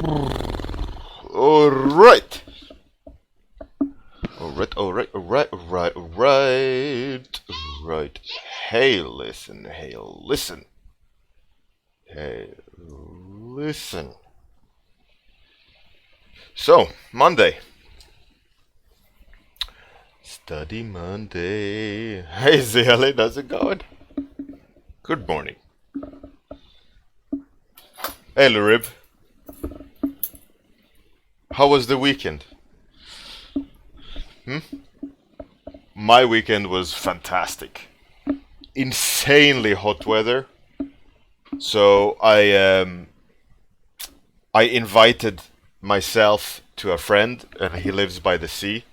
Alright. Alright. Hey, listen. So, Monday. Study Monday. Hey, Zale, how's it going? Good morning. Hey, Larib. How was the weekend? My weekend was fantastic. Insanely hot weather. So I invited myself to a friend, and he lives by the sea.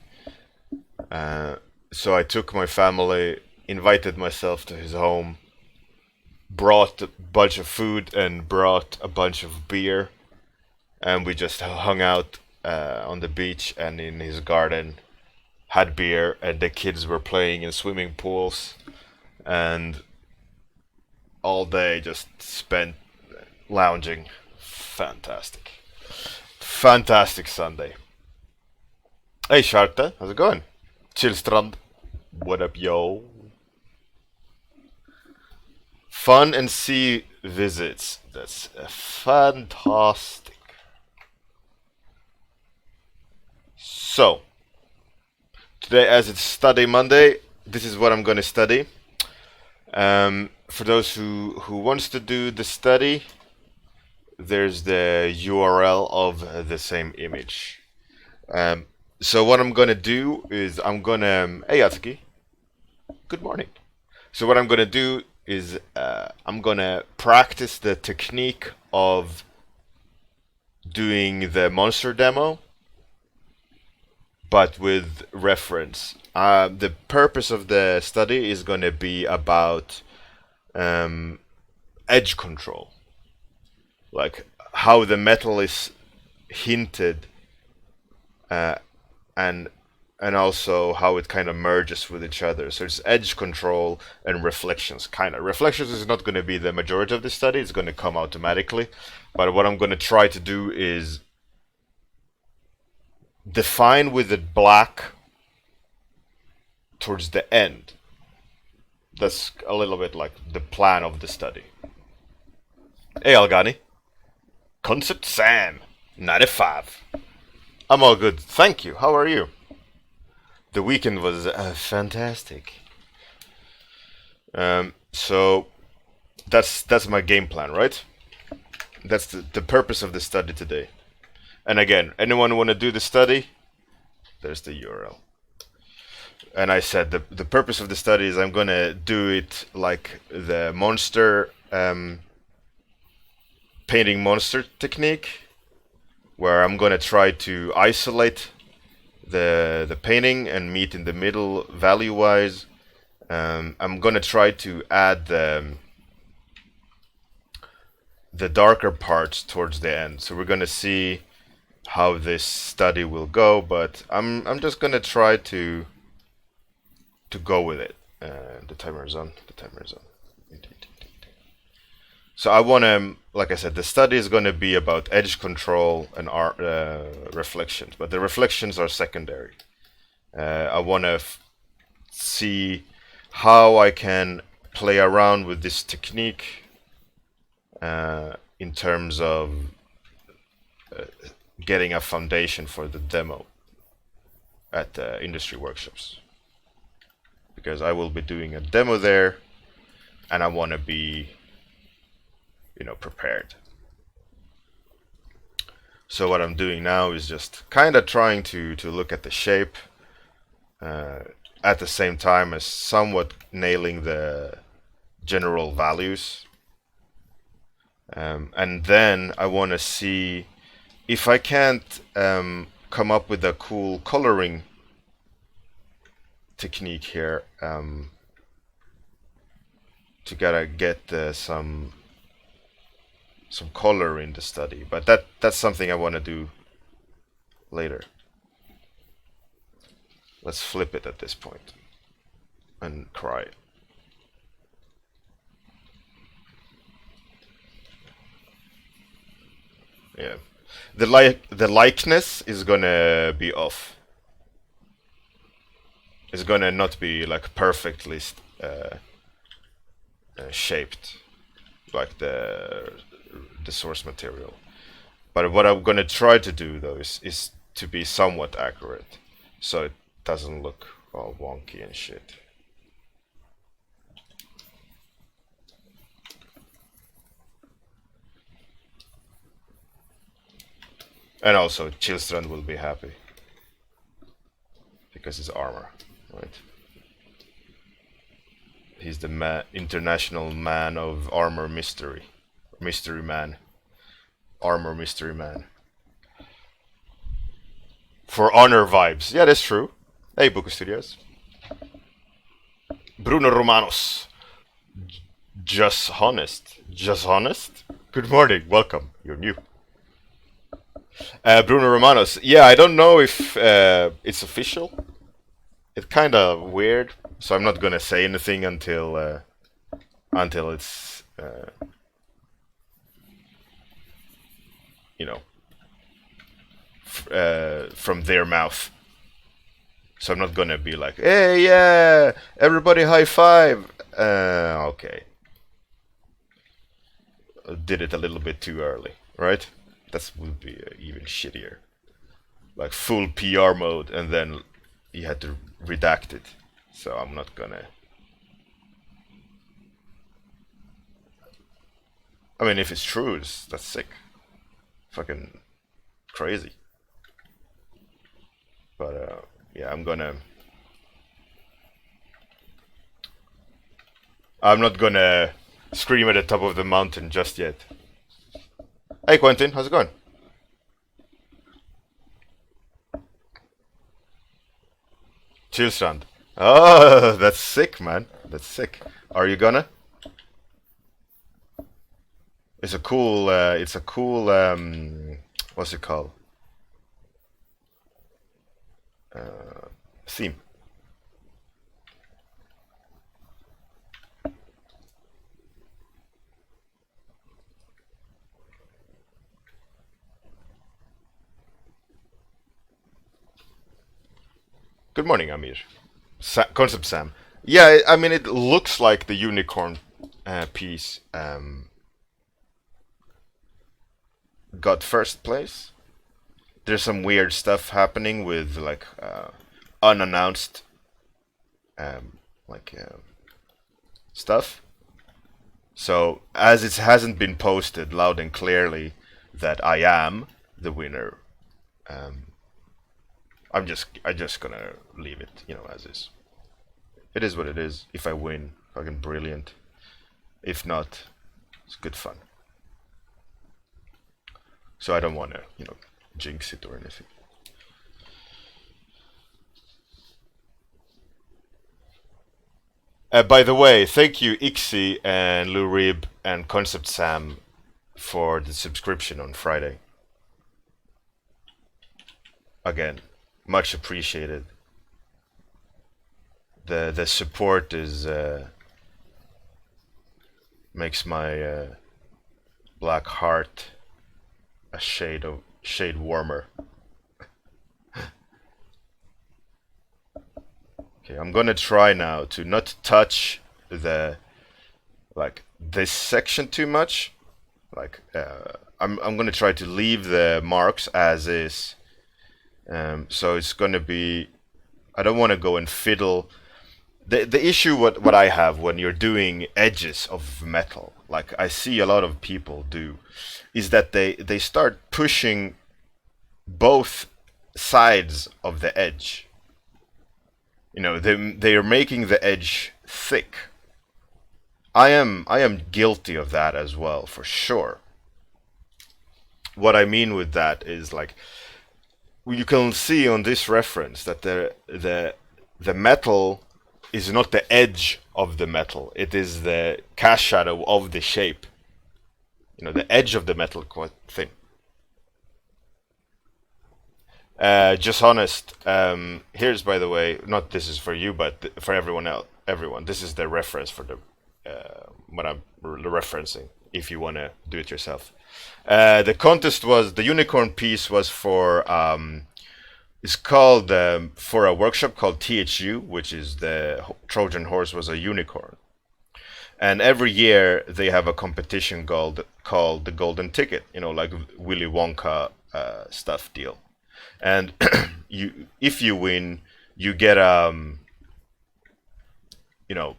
So I took my family, invited myself to his home, brought a bunch of food and brought a bunch of beer, and we just hung out on the beach and in his garden, had beer, and the kids were playing in swimming pools, and all day just spent lounging. Fantastic. Fantastic Sunday. Hey Sharta, how's it going? Chillstrand. What up, yo? Fun and sea visits. That's fantastic. So, today, as it's Study Monday, this is what I'm going to study. For those who wants to do the study, there's the URL of the same image. So what I'm gonna do is hey Atsuki, good morning. So what I'm gonna do is I'm gonna practice the technique of doing the monster demo, but with reference. The purpose of the study is gonna be about edge control, like how the metal is hinted, and also how it kind of merges with each other. So it's edge control and reflections. Kind of reflections is not going to be the majority of the study. It's going to come automatically. But what I'm going to try to do is define with it black towards the end. That's a little bit like the plan of the study. Hey Algani. Concept Sam, 95. I'm all good, thank you. How are you? The weekend was fantastic. So that's my game plan, right? That's the purpose of the study today. And again, anyone want to do the study? There's the URL. And I said the purpose of the study is I'm gonna do it like the monster painting monster technique, where I'm gonna try to isolate the painting and meet in the middle value wise. I'm gonna try to add the darker parts towards the end. So we're gonna see how this study will go, but I'm just gonna try to go with it. The timer is on. So I want to, like I said, the study is going to be about edge control and reflections, but the reflections are secondary. I want to see how I can play around with this technique in terms of getting a foundation for the demo at the industry workshops. Because I will be doing a demo there, and I want to be prepared. So what I'm doing now is just kind of trying to look at the shape at the same time as somewhat nailing the general values. And then I want to see if I can't come up with a cool coloring technique here to gotta get some color in the study, but that's something I want to do later. Let's flip it at this point and cry. Yeah, The likeness is gonna be off. It's gonna not be like perfectly shaped like the source material. But what I'm gonna try to do though is to be somewhat accurate, so it doesn't look all wonky and shit. And also, Chillstrand will be happy because it's armor, right? He's the international man of armor mystery, mystery man, armor mystery man. For honor vibes, yeah, that's true. Hey, Buku Studios. Bruno Romanos, just honest, just honest. Good morning, welcome. You're new. Bruno Romanos. Yeah, I don't know if it's official. It's kind of weird, so I'm not gonna say anything until it's you know from their mouth. So I'm not gonna be like, hey, yeah, everybody high five. Okay, did it a little bit too early, right? That would be even shittier. Like full PR mode, and then you had to redact it. So I'm not gonna. I mean, if it's true, that's sick. Fucking crazy. But yeah, I'm not gonna scream at the top of the mountain just yet. Hey Quentin, how's it going? Chillstrand. Oh, that's sick, man. That's sick. Are you gonna? It's a cool. It's a cool. What's it called? Theme. Good morning, Amir. Concept Sam. Yeah, I mean, it looks like the unicorn piece got first place. There's some weird stuff happening with like unannounced like stuff. So as it hasn't been posted loud and clearly that I am the winner, I'm just gonna leave it, as is. It is what it is. If I win, fucking brilliant. If not, it's good fun. So I don't wanna, jinx it or anything. By the way, thank you Ixie and Lou Rib and Concept Sam for the subscription on Friday. Again, much appreciated. The support is makes my black heart a shade warmer. Okay, I'm gonna try now to not touch this section too much. I'm gonna try to leave the marks as is. So it's gonna be. I don't want to go and fiddle. The issue what I have when you're doing edges of metal, like I see a lot of people do, is that they start pushing both sides of the edge. They are making the edge thick. I am guilty of that as well, for sure. What I mean with that is like you can see on this reference that the metal is not the edge of the metal. It is the cast shadow of the shape. The edge of the metal quite thin. Just honest. Here's, by the way, not this is for you, but for everyone else. Everyone, this is the reference for the what I'm referencing. if you want to do it yourself. The contest was the unicorn piece was for it's called for a workshop called THU, which is the Trojan horse was a unicorn. And every year they have a competition called the Golden Ticket, like Willy Wonka stuff deal. And if you win, you get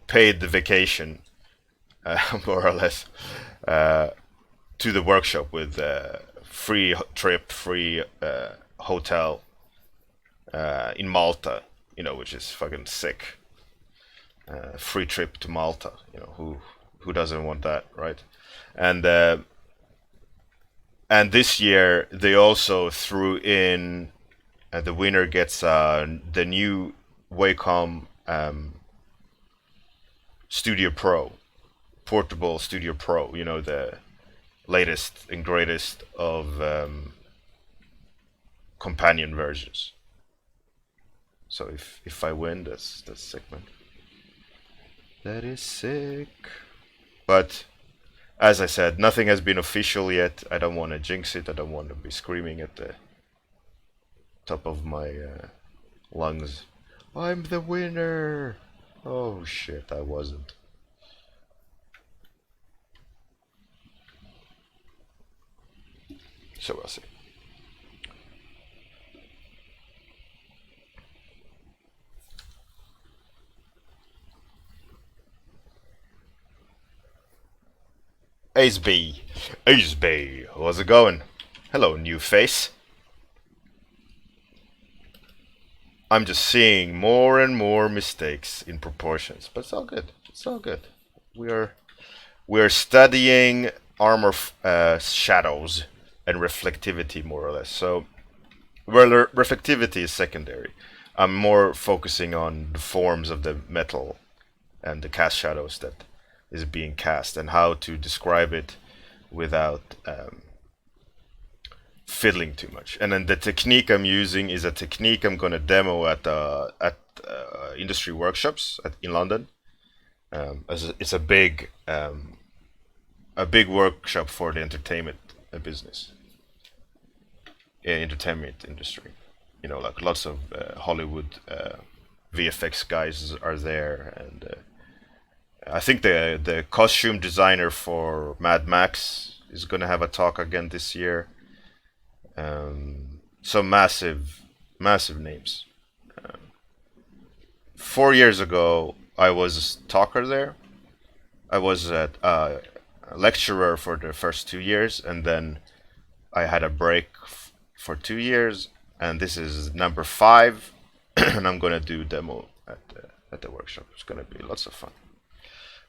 paid the vacation, more or less, to the workshop with free trip, free hotel in Malta, which is fucking sick. Free trip to Malta, who doesn't want that, right? And this year they also threw in the winner gets the new Wacom Studio Pro, portable Studio Pro, the latest and greatest of companion versions. So if I win, that's sick, man. That is sick. But as I said, nothing has been official yet. I don't want to jinx it. I don't want to be screaming at the top of my lungs. I'm the winner! Oh shit, I wasn't. So we'll see. Ace B. Ace B. How's it going? Hello, new face. I'm just seeing more and more mistakes in proportions, but it's all good. It's all good. We are studying armor shadows and reflectivity more or less. So, well, reflectivity is secondary. I'm more focusing on the forms of the metal and the cast shadows that is being cast and how to describe it without fiddling too much. And then the technique I'm using is a technique I'm going to demo at industry workshops in London. It's a big workshop for the entertainment business, entertainment industry. Like lots of Hollywood VFX guys are there, and I think the costume designer for Mad Max is going to have a talk again this year. Some massive names. 4 years ago, I was a talker there. I was a lecturer for the first 2 years, and then I had a break for 2 years, and this is number 5, and I'm gonna do demo at the workshop. It's gonna be lots of fun.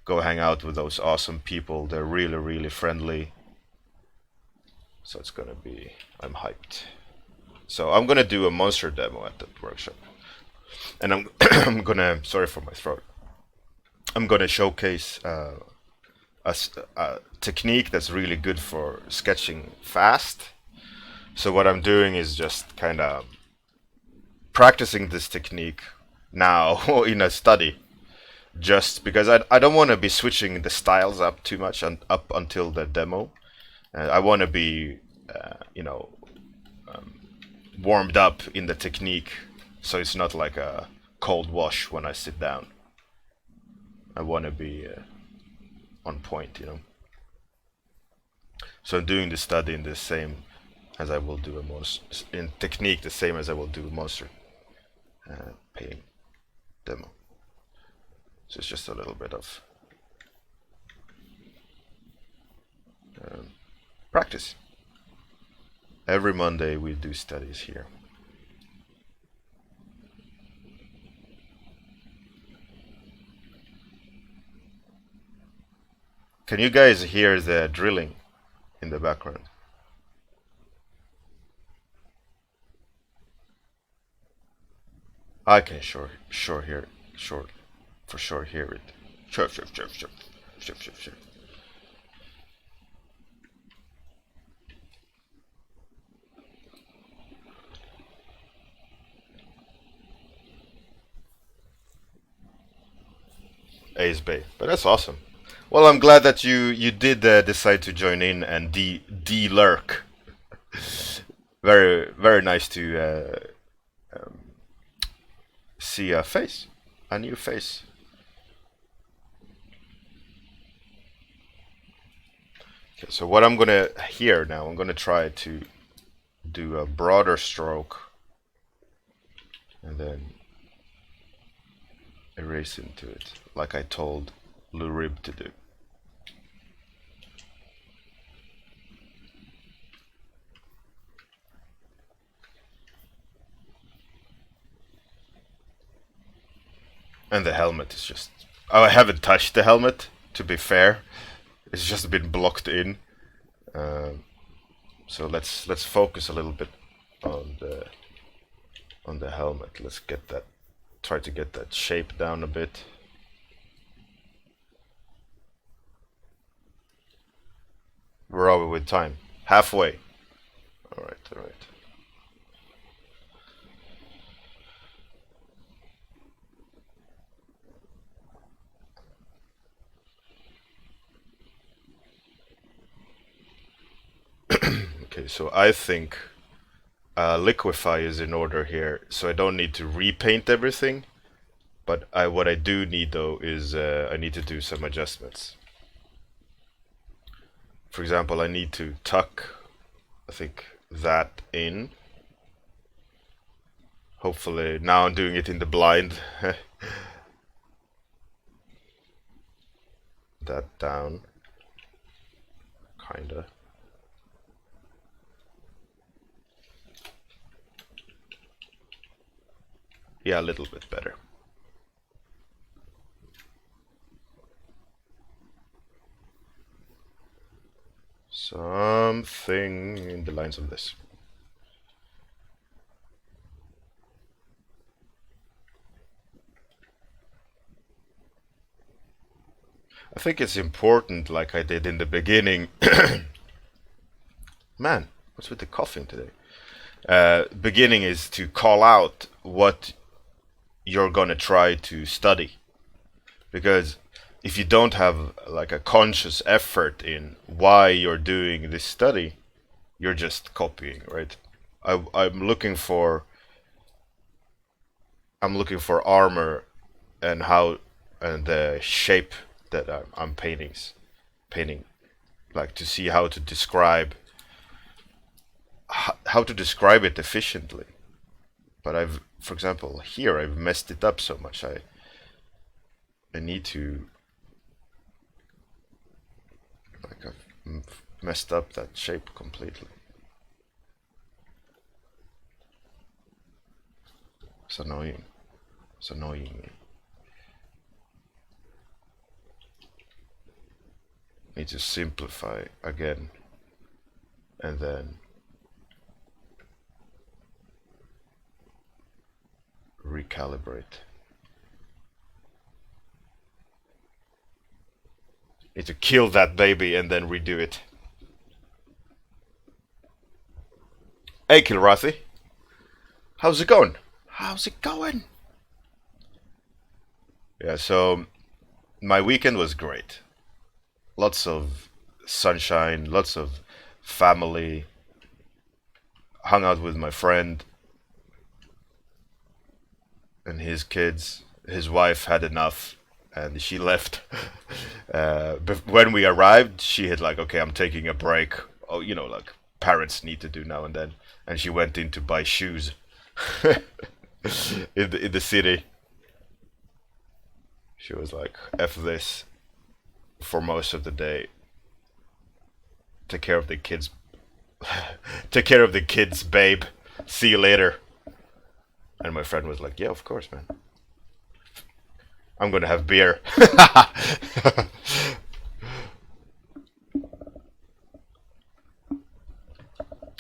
Go hang out with those awesome people. They're really, really friendly. So it's gonna be. I'm hyped. So I'm gonna do a monster demo at the workshop, and I'm gonna. Sorry for my throat. I'm gonna showcase a technique that's really good for sketching fast. So what I'm doing is just kind of practicing this technique now in a study, just because I don't want to be switching the styles up too much up until the demo. I want to be, warmed up in the technique, so it's not like a cold wash when I sit down. I want to be on point, So I'm doing the study in the same as I will do a monster, in technique the same as I will do a monster painting demo. So it's just a little bit of practice. Every Monday we do studies here. Can you guys hear the drilling in the background? I can for sure hear it. Sure. Ace Bay, but that's awesome. Well, I'm glad that you did decide to join in and de lurk. Very nice to see a new face. Okay, so what I'm gonna here now, I'm gonna try to do a broader stroke and then erase into it, like I told Lou Rib to do. And the helmet is just... Oh, I haven't touched the helmet, to be fair. It's just been blocked in. Um, so let's focus a little bit on the helmet. Let's get that, try to get that shape down a bit. Where are we with time? Halfway. All right, all right. Okay, so I think liquify is in order here, so I don't need to repaint everything. But what I do need though is I need to do some adjustments. For example, I need to tuck, I think, that in. Hopefully, now I'm doing it in the blind. That down, kinda. Yeah, a little bit better. Something in the lines of this. I think it's important, like I did in the beginning. Man, what's with the coughing today? Beginning is to call out what you're gonna try to study, because if you don't have like a conscious effort in why you're doing this study, you're just copying, right? I'm looking for armor and how and the shape that I'm painting, like to see how to describe how to describe it efficiently. But for example, here I've messed it up so much. I need to, like, I've messed up that shape completely. It's annoying. It's annoying me. Need to simplify again, and then recalibrate. Need to kill that baby and then redo it. Hey, Kilrathi. How's it going? How's it going? Yeah, so my weekend was great. Lots of sunshine, lots of family. Hung out with my friend and his kids. His wife had enough and she left. When we arrived, she had like, okay, I'm taking a break. Oh, you know, like parents need to do now and then. And she went in to buy shoes in the city. She was like, F this for most of the day. Take care of the kids. Take care of the kids, babe. See you later. And my friend was like, yeah, of course, man. I'm gonna have beer.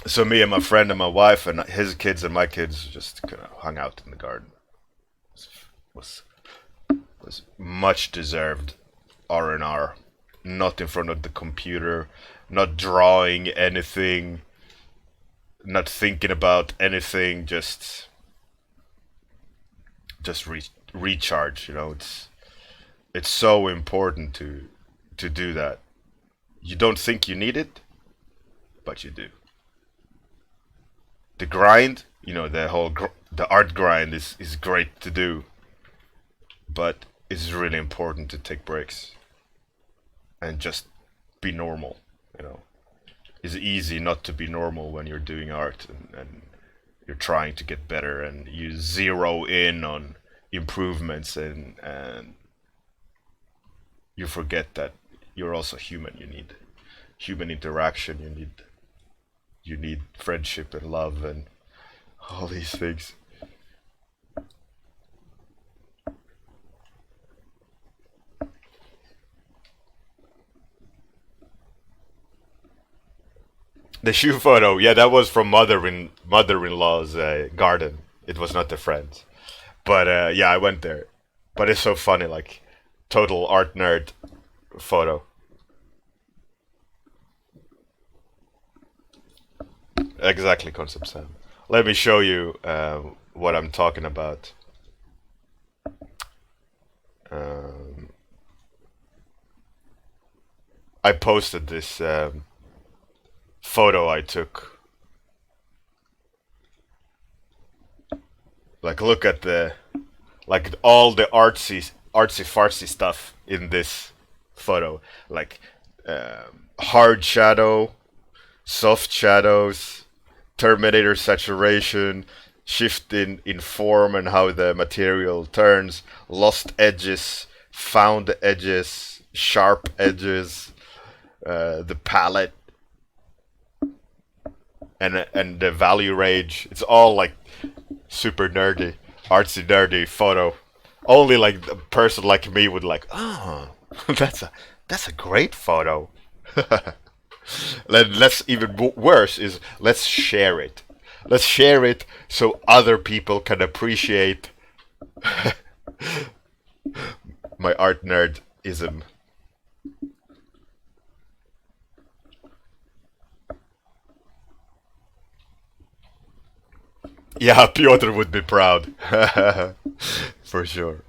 So me and my friend and my wife and his kids and my kids just kind of hung out in the garden. Was was much deserved R&R. Not in front of the computer, not drawing anything, not thinking about anything, just recharge. You know, it's so important to do that. You don't think you need it, but you do. The grind, the art grind is great to do, but it's really important to take breaks and just be normal. You know, it's easy not to be normal when you're doing art and you're trying to get better and you zero in on improvements and you forget that you're also human. You need human interaction. You need friendship and love and all these things. The shoe photo, yeah, that was from mother-in-law's garden. It was not the friends, but yeah, I went there. But it's so funny, like total art nerd photo. Exactly, concept Sam. Let me show you what I'm talking about. Um, I posted this photo I took. Like, look at all the artsy fartsy stuff in this photo. Like, hard shadow, soft shadows, Terminator saturation, shift in form and how the material turns, lost edges, found edges, sharp edges, the palette, and the value range. It's all like super nerdy, artsy nerdy photo. Only like a person like me would like, oh, that's a great photo. Let's even worse is let's share it. Let's share it so other people can appreciate my art nerdism. Yeah, Piotr would be proud. For sure.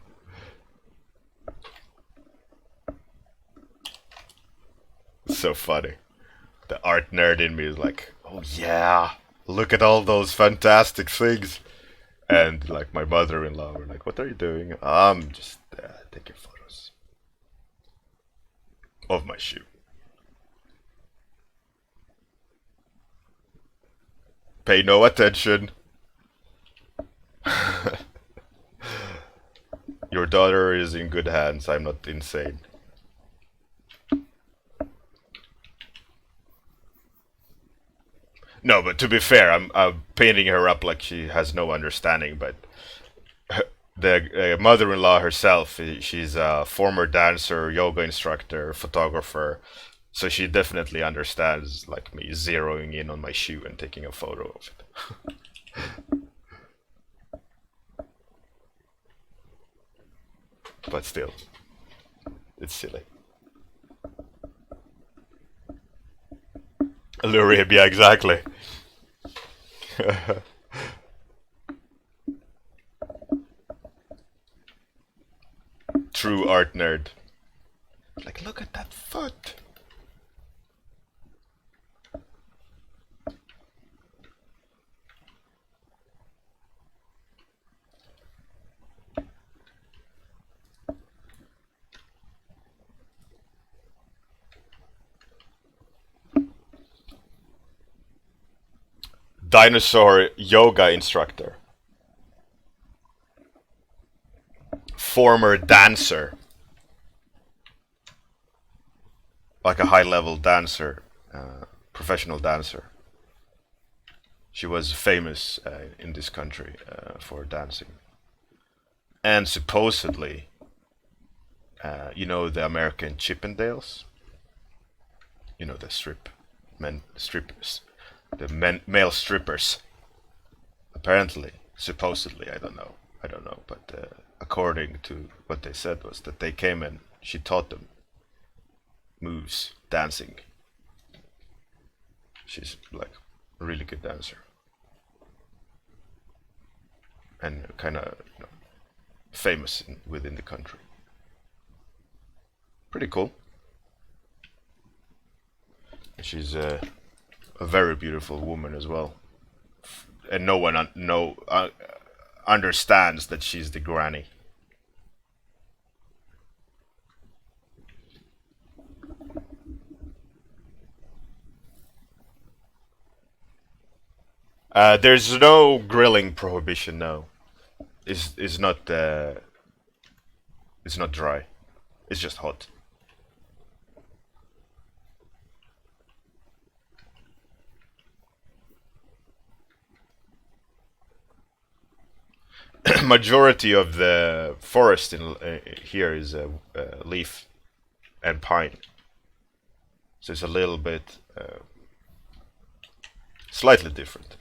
So funny. The art nerd in me is like, oh yeah, look at all those fantastic things. And like my mother-in-law were like, what are you doing? I'm just taking photos of my shoe. Pay no attention. Your daughter is in good hands. I'm not insane. No, but to be fair, I'm painting her up like she has no understanding. But the mother-in-law herself, she's a former dancer, yoga instructor, photographer, so she definitely understands like me zeroing in on my shoe and taking a photo of it. But still, it's silly. Lure him, yeah, exactly. True art nerd. Like, look at that foot. Dinosaur yoga instructor. Former dancer. Like a high level dancer. Professional dancer. She was famous in this country for dancing. And supposedly, the American Chippendales? The strippers. The male strippers. Apparently, supposedly, I don't know, but according to what they said was that they came and she taught them moves, dancing. She's like a really good dancer and kind of famous within the country. Pretty cool. She's a very beautiful woman as well, and no one understands that she's the granny. There's no grilling prohibition. No, it's not. It's not dry. It's just hot. Majority of the forest in here is leaf and pine, so it's a little bit slightly different.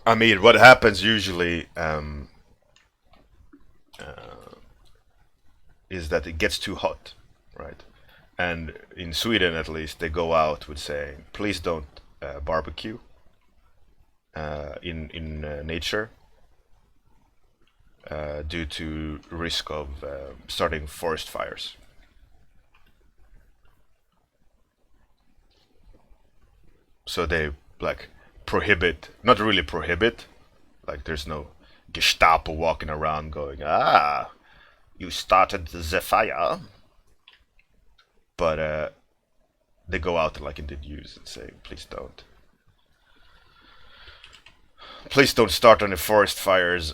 I mean, what happens usually is that it gets too hot, right? And in Sweden, at least, they go out with saying, "Please don't barbecue in nature due to risk of starting forest fires." So they like prohibit, not really prohibit, like there's no Gestapo walking around going, "Ah, you started the fire," but they go out like in the news and say, please don't start any forest fires.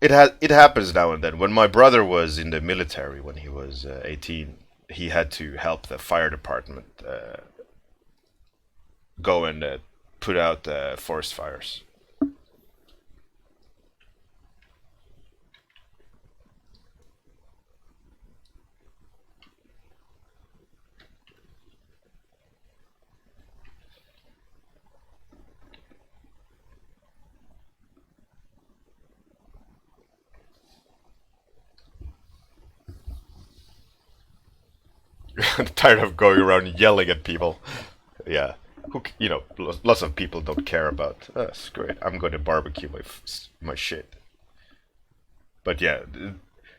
It happens now and then. When my brother was in the military when he was 18, he had to help the fire department go and put out forest fires. I'm tired of going around yelling at people. Yeah, lots of people don't care about. Oh, that's great. I'm going to barbecue my shit. But yeah,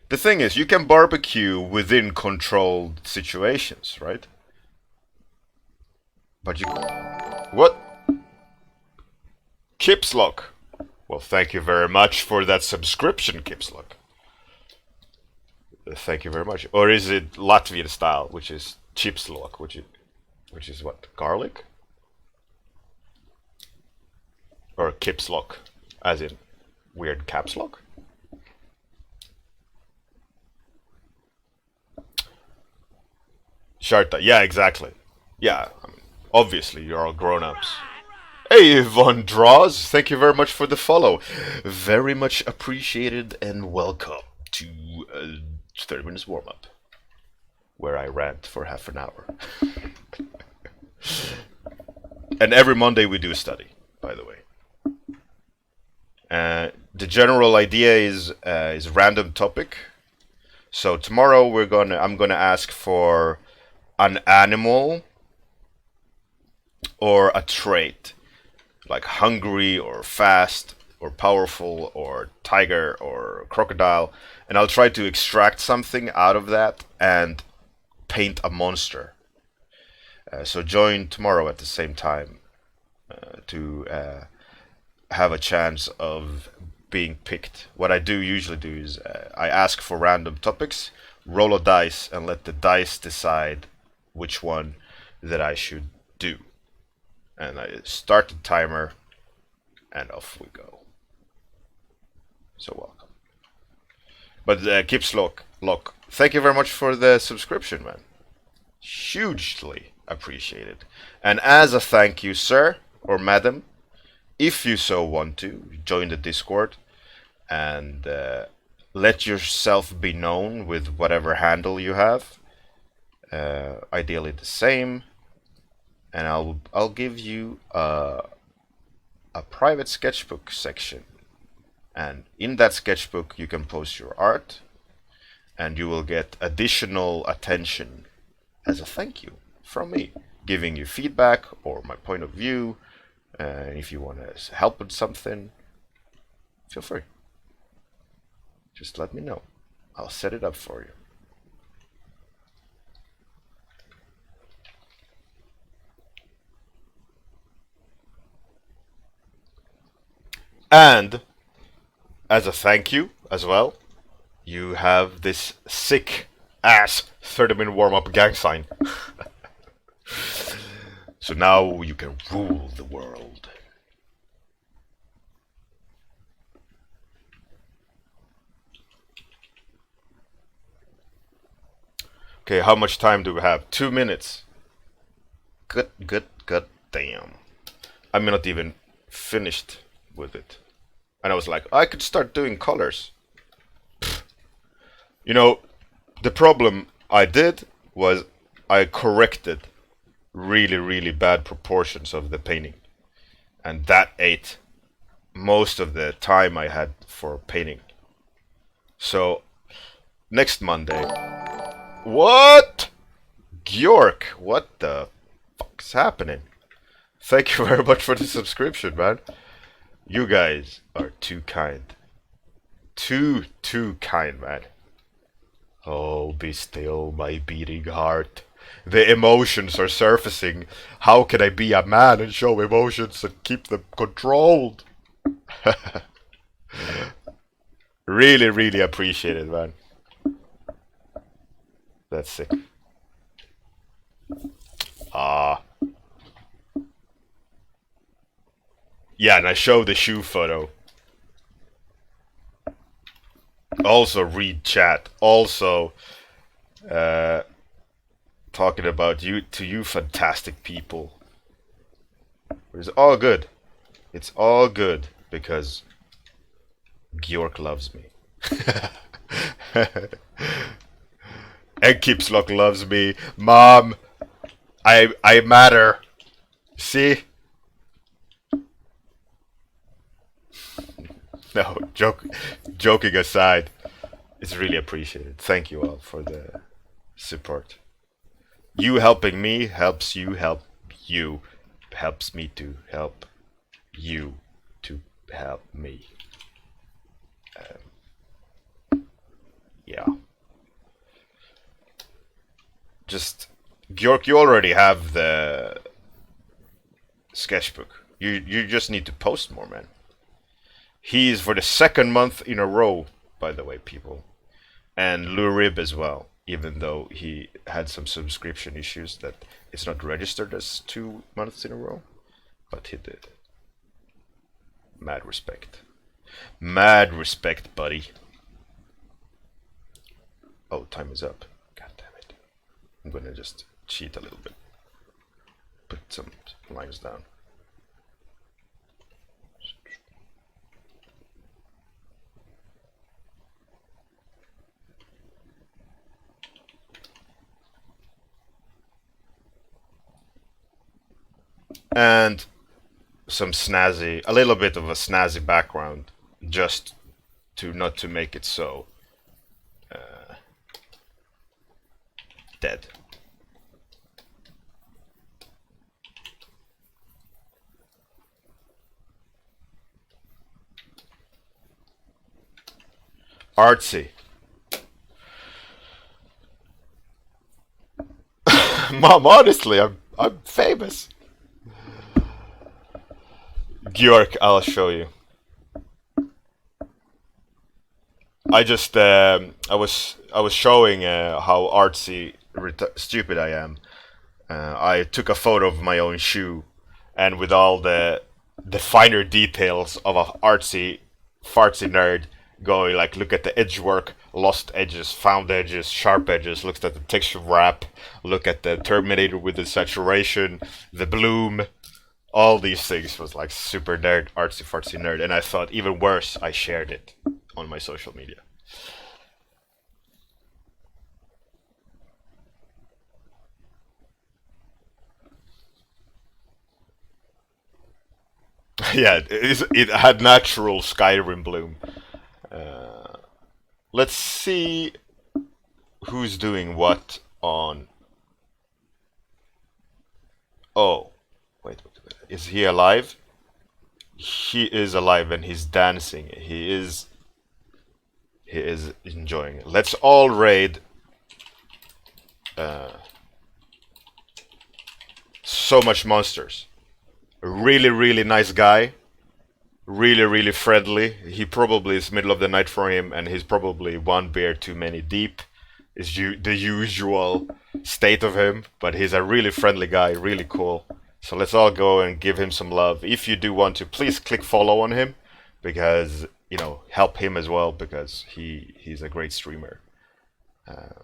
the thing is, you can barbecue within controlled situations, right? But you what? Kipslock. Well, thank you very much for that subscription, Kipslock. Thank you very much. Or is it Latvian style, which is chipslock, which is what, garlic? Or kipslock, as in weird caps lock? Sharta. Yeah, exactly. Yeah, I mean, obviously you're all grown-ups. Hey, Von Draws, thank you very much for the follow. Very much appreciated and welcome to 30 Minutes Warm-Up, where I rant for half an hour. And every Monday we do a study, by the way. The general idea is random topic. So tomorrow I'm gonna ask for an animal or a trait, like hungry or fast or powerful or tiger or crocodile, and I'll try to extract something out of that and paint a monster. So join tomorrow at the same time to have a chance of being picked. What I do usually do is I ask for random topics, roll a dice, and let the dice decide which one that I should do. And I start the timer, and off we go. So welcome. But Lock, thank you very much for the subscription, man. Hugely appreciated. And as a thank you, sir or madam, if you so want to, join the Discord and let yourself be known with whatever handle you have. Ideally the same, and I'll give you a private sketchbook section, and in that sketchbook you can post your art, and you will get additional attention as a thank you from me, giving you feedback or my point of view. If you want to help with something, feel free. Just let me know. I'll set it up for you. And as a thank you as well, you have this sick ass 30-minute warm up gang sign. So now you can rule the world. Okay, how much time do we have? 2 minutes. Good, good, good damn. I'm not even finished with it. And I was like, I could start doing colors. You know, the problem I did was I corrected really, really bad proportions of the painting. And that ate most of the time I had for painting. So, next Monday. What? Bjork, what the fuck's happening? Thank you very much for the subscription, man. You guys are too kind. Too kind, man. Oh, be still, my beating heart. The emotions are surfacing. How can I be a man and show emotions and keep them controlled? Really, really appreciate it, man. That's sick. Ah. Yeah, and I show the shoe photo. Also read chat. Also talking about you to you fantastic people. It's all good. It's all good because Georg loves me. And Kipslock loves me. Mom, I matter. See? No, joking aside, it's really appreciated. Thank you all for the support. You helping me helps you help you. Helps me to help you to help me. Yeah. Just, Bjork, you already have the sketchbook. You just need to post more, man. He's for the second month in a row, by the way, people. And Lurib as well, even though he had some subscription issues that it's not registered as 2 months in a row. But he did. Mad respect. Mad respect, buddy. Oh, time is up. God damn it. I'm gonna just cheat a little bit. Put some lines down. And some snazzy, a little bit of a snazzy background, just to not to make it so dead. Artsy. Mom, honestly, I'm famous. Georg, I'll show you. I just I was showing how artsy stupid I am. I took a photo of my own shoe, and with all the finer details of a artsy fartsy nerd, going like, look at the edge work, lost edges, found edges, sharp edges, looked at the texture wrap, look at the Terminator with the saturation, the bloom, all these things was like super nerd, artsy fartsy nerd, and I thought even worse, I shared it on my social media. Yeah, it had natural Skyrim bloom. Let's see who's doing what on. Oh, wait, is he alive? he is alive and he's dancing. He is enjoying it. Let's all raid. Uh, so much monsters. A really, really nice guy. Really, really friendly. He probably is middle of the night for him, and he's probably one beer too many deep. Is the usual state of him, but he's a really friendly guy, really cool. So let's all go and give him some love. If you do want to, please click follow on him, because help him as well, because he's a great streamer, a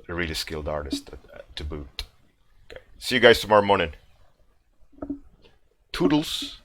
really skilled artist to boot. Okay, see you guys tomorrow morning. Toodles.